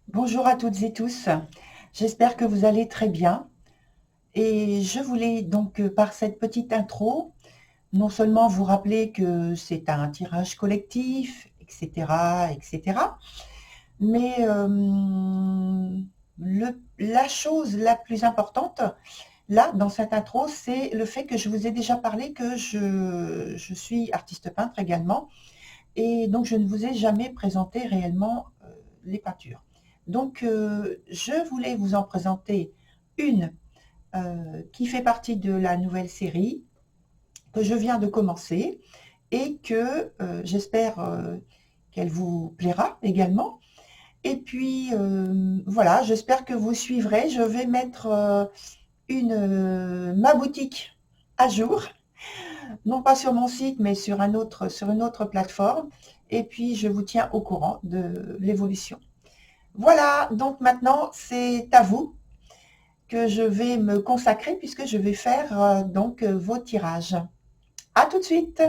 Bonjour à toutes et tous, j'espère que vous allez très bien et je voulais donc par cette petite intro, non seulement vous rappeler que c'est un tirage collectif, etc., etc., mais la chose la plus importante, là, dans cette intro, c'est le fait que je vous ai déjà parlé que je suis artiste peintre également et donc je ne vous ai jamais présenté réellement les peintures. Donc je voulais vous en présenter une qui fait partie de la nouvelle série que je viens de commencer et que j'espère qu'elle vous plaira également. Et puis voilà, j'espère que vous suivrez. Je vais mettre ma boutique à jour, non pas sur mon site, mais sur une autre plateforme. Et puis je vous tiens au courant de l'évolution. Voilà, donc maintenant c'est à vous que je vais me consacrer puisque je vais faire vos tirages. À tout de suite.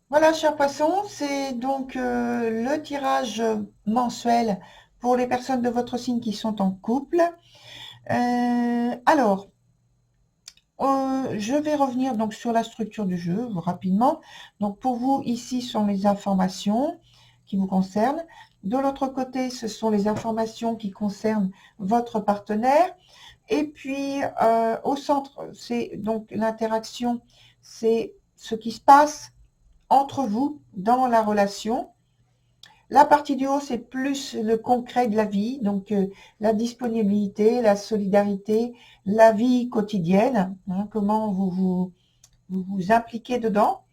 Voilà, chers poissons, c'est donc le tirage mensuel pour les personnes de votre signe qui sont en couple. Alors, je vais revenir donc sur la structure du jeu rapidement. Donc pour vous, ici sont les informations qui vous concernent. De l'autre côté, ce sont les informations qui concernent votre partenaire. Et puis au centre, c'est donc l'interaction, c'est ce qui se passe entre vous dans la relation. La partie du haut, c'est plus le concret de la vie, donc la disponibilité, la solidarité, la vie quotidienne, hein, comment vous impliquez dedans,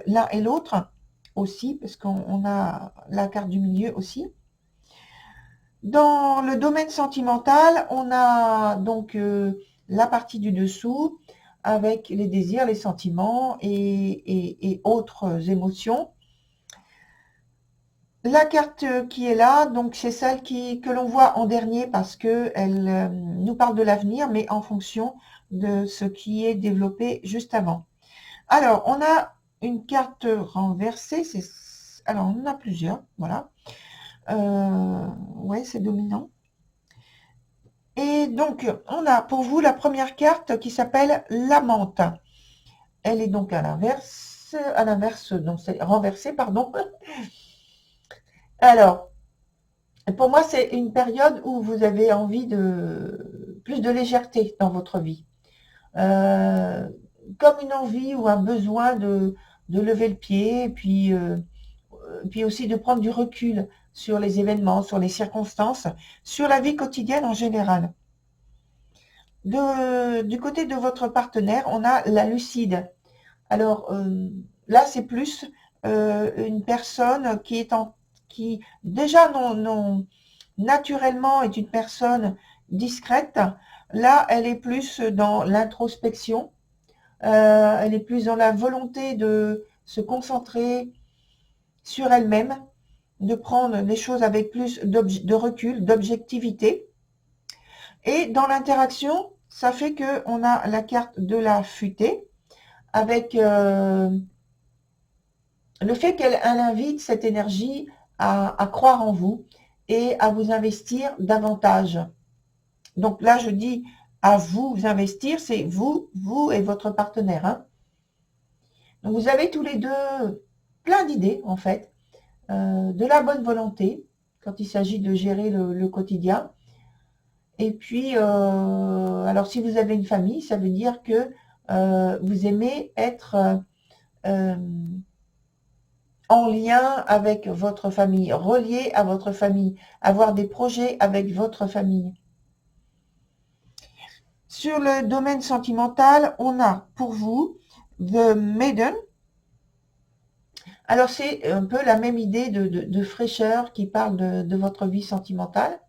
l'un et l'autre aussi, parce qu'on a la carte du milieu aussi. Dans le domaine sentimental, on a donc la partie du dessous avec les désirs, les sentiments et autres émotions. La carte qui est là, donc c'est celle que l'on voit en dernier parce qu'elle nous parle de l'avenir, mais en fonction de ce qui est développé juste avant. Alors, on a une carte renversée. Alors, on en a plusieurs, voilà. Ouais, c'est dominant. Et donc, on a pour vous la première carte qui s'appelle la menthe. Elle est donc à l'inverse, donc c'est renversée, pardon. Alors, pour moi, c'est une période où vous avez envie de plus de légèreté dans votre vie. Euh, Comme une envie ou un besoin de lever le pied, puis aussi de prendre du recul sur les événements, sur les circonstances, sur la vie quotidienne en général. Du côté de votre partenaire, on a la lucide. Alors là, c'est plus une personne qui déjà non, naturellement est une personne discrète. Là, elle est plus dans l'introspection. Elle est plus dans la volonté de se concentrer sur elle-même, de prendre les choses avec plus de recul, d'objectivité. Et dans l'interaction, ça fait qu'on a la carte de la futée avec le fait qu'elle invite cette énergie à croire en vous et à vous investir davantage. Donc là, je dis à vous investir, c'est vous et votre partenaire. Hein. Donc vous avez tous les deux plein d'idées, en fait, de la bonne volonté, quand il s'agit de gérer le quotidien. Et puis, alors si vous avez une famille, ça veut dire que vous aimez être en lien avec votre famille, relié à votre famille, avoir des projets avec votre famille. Sur le domaine sentimental, on a pour vous The Maiden. Alors c'est un peu la même idée de fraîcheur qui parle de votre vie sentimentale.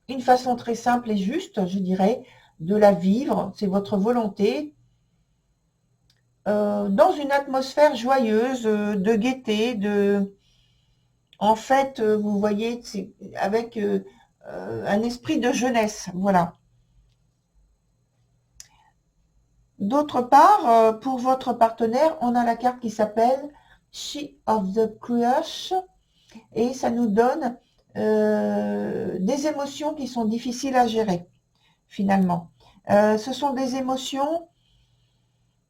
Une façon très simple et juste, je dirais, de la vivre, c'est votre volonté, dans une atmosphère joyeuse, de gaieté, en fait, vous voyez, c'est avec un esprit de jeunesse, voilà. D'autre part, pour votre partenaire, on a la carte qui s'appelle She of the Crush, et ça nous donne des émotions qui sont difficiles à gérer, finalement. Ce sont des émotions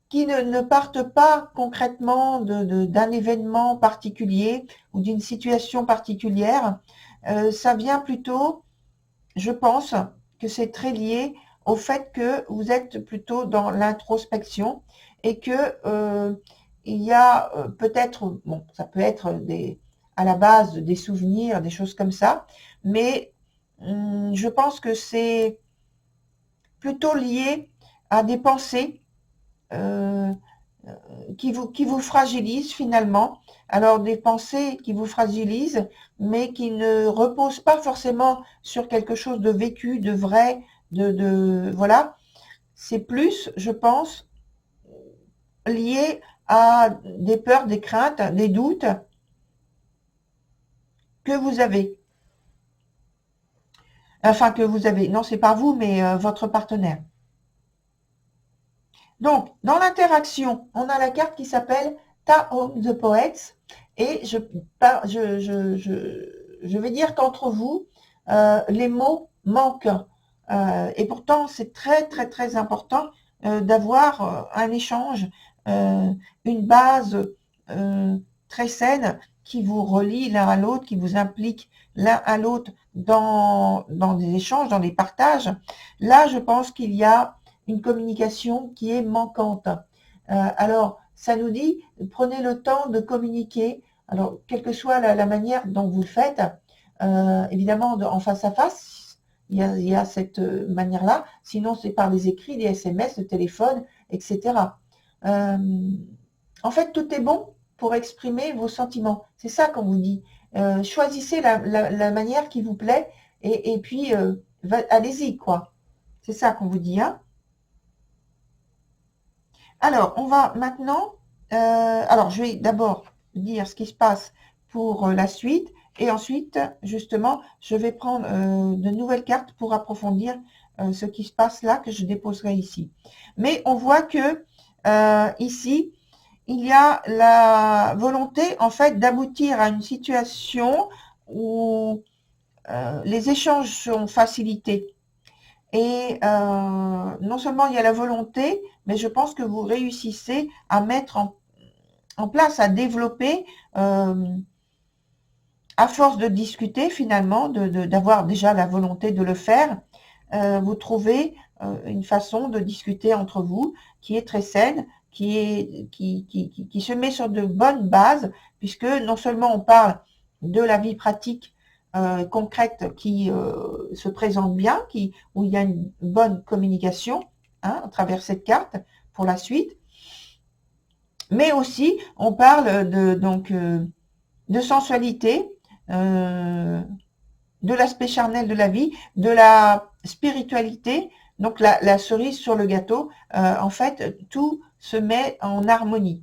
qui ne partent pas concrètement d'un événement particulier ou d'une situation particulière. Ça vient plutôt, je pense, que c'est très lié au fait que vous êtes plutôt dans l'introspection et que il y a peut-être, bon, ça peut être à la base des souvenirs, des choses comme ça, mais je pense que c'est plutôt lié à des pensées euh, qui vous fragilisent finalement. Alors des pensées qui vous fragilisent, mais qui ne reposent pas forcément sur quelque chose de vécu, de vrai, voilà. C'est plus, je pense, lié à des peurs, des craintes, des doutes que vous avez. Enfin, que vous avez. Non, c'est pas vous, mais votre partenaire. Donc, dans l'interaction, on a la carte qui s'appelle Tao the Poets. Et je vais dire qu'entre vous, les mots manquent. Et pourtant, c'est très, très, très important d'avoir un échange, une base très saine qui vous relie l'un à l'autre, qui vous implique l'un à l'autre dans des échanges, dans des partages. Là, je pense qu'il y a une communication qui est manquante. Alors, ça nous dit, prenez le temps de communiquer. Alors, quelle que soit la manière dont vous le faites, évidemment, en face à face, il y a cette manière-là. Sinon, c'est par les écrits, les SMS, le téléphone, etc. En fait, tout est bon pour exprimer vos sentiments. C'est ça qu'on vous dit. Choisissez la manière qui vous plaît et puis allez-y, quoi. C'est ça qu'on vous dit, hein. Alors, on va maintenant... alors, je vais d'abord dire ce qui se passe pour la suite. Et ensuite, justement, je vais prendre de nouvelles cartes pour approfondir ce qui se passe là, que je déposerai ici. Mais on voit que ici, il y a la volonté, en fait, d'aboutir à une situation où les échanges sont facilités. Et non seulement il y a la volonté, mais je pense que vous réussissez à mettre en place, à développer, à force de discuter finalement, d'avoir déjà la volonté de le faire, vous trouvez une façon de discuter entre vous qui est très saine, qui se met sur de bonnes bases, puisque non seulement on parle de la vie pratique concrète qui se présente bien, où il y a une bonne communication à travers cette carte pour la suite, mais aussi on parle de sensualité, de l'aspect charnel de la vie, de la spiritualité, donc la cerise sur le gâteau. En fait, tout se met en harmonie.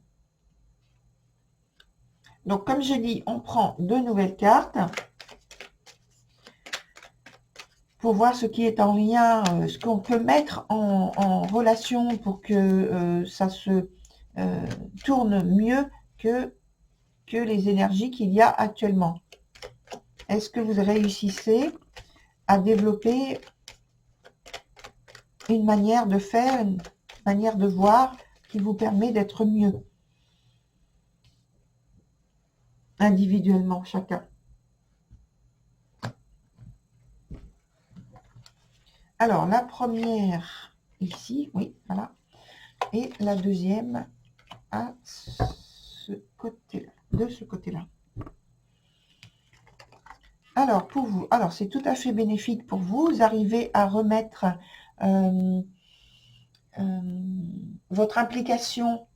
Donc, comme je dis, on prend deux nouvelles cartes pour voir ce qui est en lien, ce qu'on peut mettre en relation pour que ça se tourne mieux que les énergies qu'il y a actuellement. Est-ce que vous réussissez à développer une manière de faire, une manière de voir qui vous permet d'être mieux. Individuellement, chacun. Alors, la première ici, oui, voilà. Et la deuxième à ce côté-là, de ce côté-là. Alors, pour vous, alors c'est tout à fait bénéfique pour vous. Vous arrivez à remettre votre implication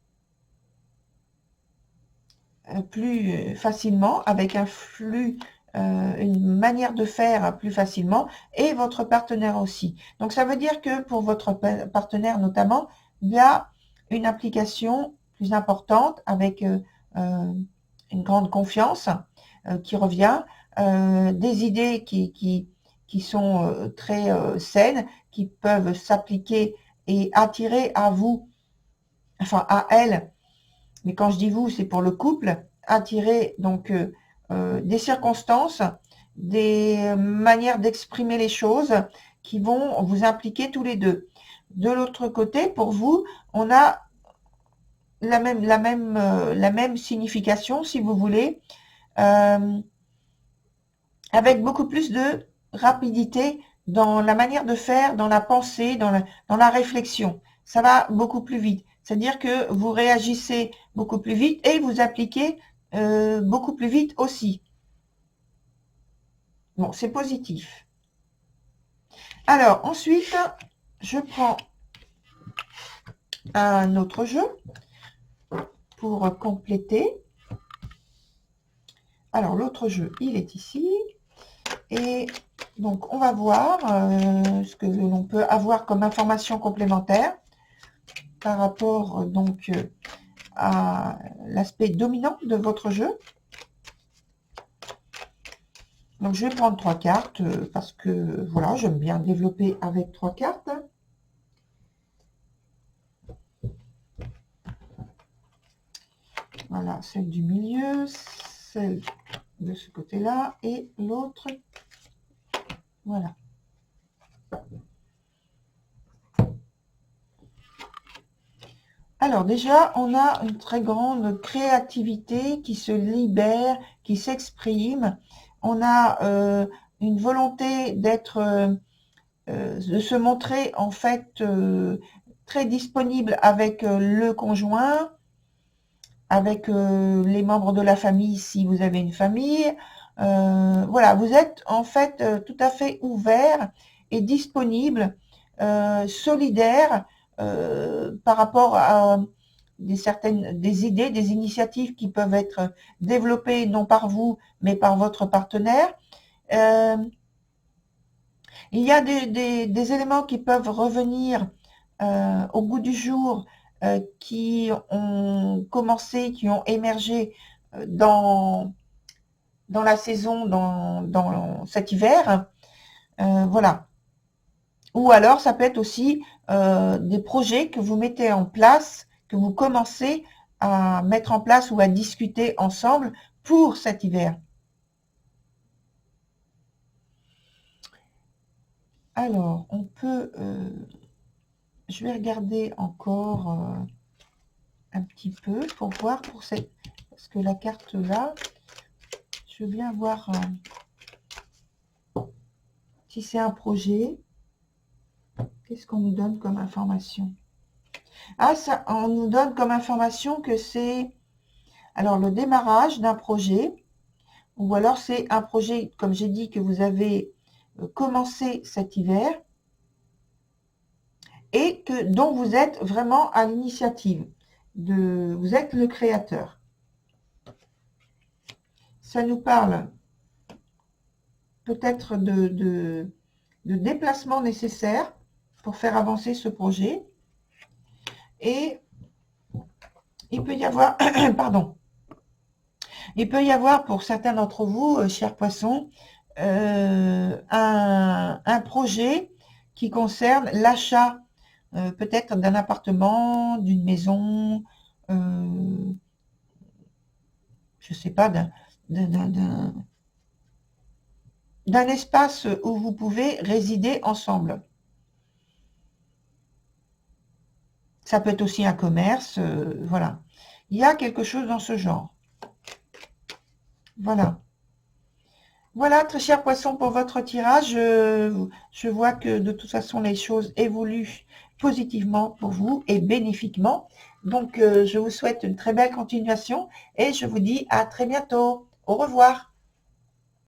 plus facilement, avec un flux, une manière de faire plus facilement, et votre partenaire aussi. Donc, ça veut dire que pour votre partenaire notamment, il y a une implication plus importante avec une grande confiance qui revient, des idées qui sont très saines, qui peuvent s'appliquer et attirer à vous, enfin à elle, mais quand je dis vous, c'est pour le couple, attirer donc des circonstances, des manières d'exprimer les choses qui vont vous impliquer tous les deux. De l'autre côté, pour vous, on a la même signification, si vous voulez, avec beaucoup plus de rapidité dans la manière de faire, dans la pensée, dans la réflexion. Ça va beaucoup plus vite. C'est-à-dire que vous réagissez beaucoup plus vite et vous appliquez beaucoup plus vite aussi. Bon, c'est positif. Alors, ensuite, je prends un autre jeu pour compléter. Alors, l'autre jeu, il est ici. Et donc, on va voir ce que l'on peut avoir comme information complémentaire par rapport donc à l'aspect dominant de votre jeu. Donc, je vais prendre 3 cartes parce que, voilà, j'aime bien développer avec 3 cartes. Voilà, celle du milieu, celle de ce côté-là et l'autre. Voilà. Alors déjà, on a une très grande créativité qui se libère, qui s'exprime. On a une volonté d'être, de se montrer en fait très disponible avec le conjoint, avec les membres de la famille si vous avez une famille. Voilà, vous êtes en fait tout à fait ouvert et disponible, solidaire par rapport à des idées, des initiatives qui peuvent être développées non par vous, mais par votre partenaire. Il y a des éléments qui peuvent revenir au goût du jour, qui ont commencé, qui ont émergé dans la saison, dans cet hiver. Voilà. Ou alors, ça peut être aussi des projets que vous mettez en place, que vous commencez à mettre en place ou à discuter ensemble pour cet hiver. Alors, on peut... je vais regarder encore un petit peu pour voir pour cette... Parce que la carte là, je veux bien voir si c'est un projet. Qu'est-ce qu'on nous donne comme information? Ah, ça, on nous donne comme information que c'est alors le démarrage d'un projet, ou alors c'est un projet, comme j'ai dit, que vous avez commencé cet hiver et que dont vous êtes vraiment à l'initiative. Vous êtes le créateur. Ça nous parle peut-être de déplacements nécessaires pour faire avancer ce projet. Et il peut y avoir, pardon, il peut y avoir pour certains d'entre vous, chers poissons, un projet qui concerne l'achat peut-être d'un appartement, d'une maison, je ne sais pas, d'un espace où vous pouvez résider ensemble. Ça peut être aussi un commerce, voilà. Il y a quelque chose dans ce genre. Voilà. Voilà, très cher poisson, pour votre tirage. Je vois que de toute façon, les choses évoluent positivement pour vous et bénéfiquement. Donc, je vous souhaite une très belle continuation et je vous dis à très bientôt. Au revoir.